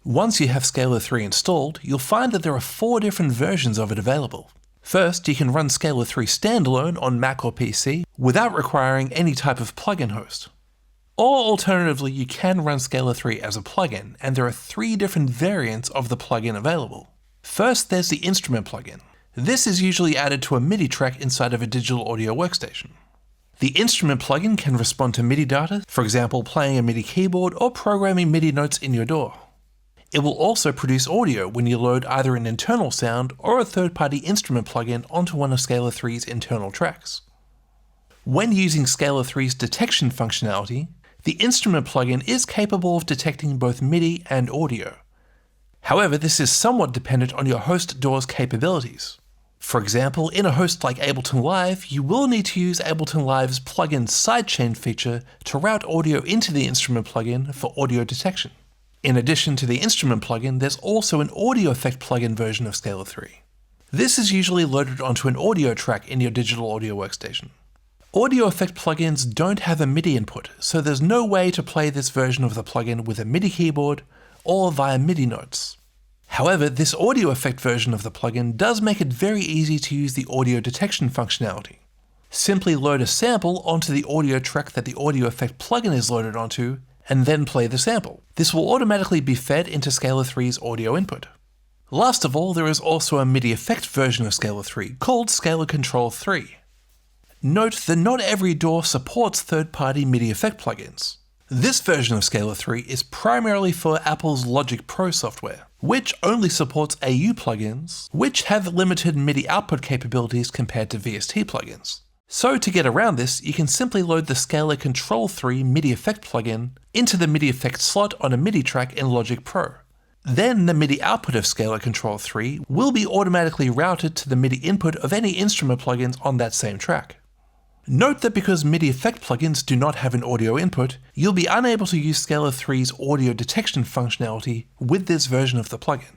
Once you have Scalar 3 installed, you'll find that there are 4 different versions of it available. First, you can run Scalar 3 standalone on Mac or PC without requiring any type of plugin host. Or alternatively, you can run Scalar 3 as a plugin, and there are 3 different variants of the plugin available. First, there's the instrument plugin. This is usually added to a MIDI track inside of a digital audio workstation. The instrument plugin can respond to MIDI data, for example playing a MIDI keyboard or programming MIDI notes in your DAW. It will also produce audio when you load either an internal sound or a third-party instrument plugin onto one of Scalar 3's internal tracks. When using Scalar 3's detection functionality, the instrument plugin is capable of detecting both MIDI and audio. However, this is somewhat dependent on your host DAW's capabilities. For example, in a host like Ableton Live, you will need to use Ableton Live's plugin sidechain feature to route audio into the instrument plugin for audio detection. In addition to the instrument plugin, there's also an audio effect plugin version of Scalar 3. This is usually loaded onto an audio track in your digital audio workstation. Audio effect plugins don't have a MIDI input, so there's no way to play this version of the plugin with a MIDI keyboard or via MIDI notes. However, this audio effect version of the plugin does make it very easy to use the audio detection functionality. Simply load a sample onto the audio track that the audio effect plugin is loaded onto, and then play the sample. This will automatically be fed into Scalar 3's audio input. Last of all, there is also a MIDI effect version of Scalar 3 called Scalar Control 3. Note that not every DAW supports third-party MIDI effect plugins. This version of Scalar 3 is primarily for Apple's Logic Pro software, which only supports AU plugins, which have limited MIDI output capabilities compared to VST plugins. So to get around this, you can simply load the Scalar Control 3 MIDI effect plugin into the MIDI effect slot on a MIDI track in Logic Pro. Then the MIDI output of Scalar Control 3 will be automatically routed to the MIDI input of any instrument plugins on that same track. Note that because MIDI effect plugins do not have an audio input, you'll be unable to use Scalar 3's audio detection functionality with this version of the plugin.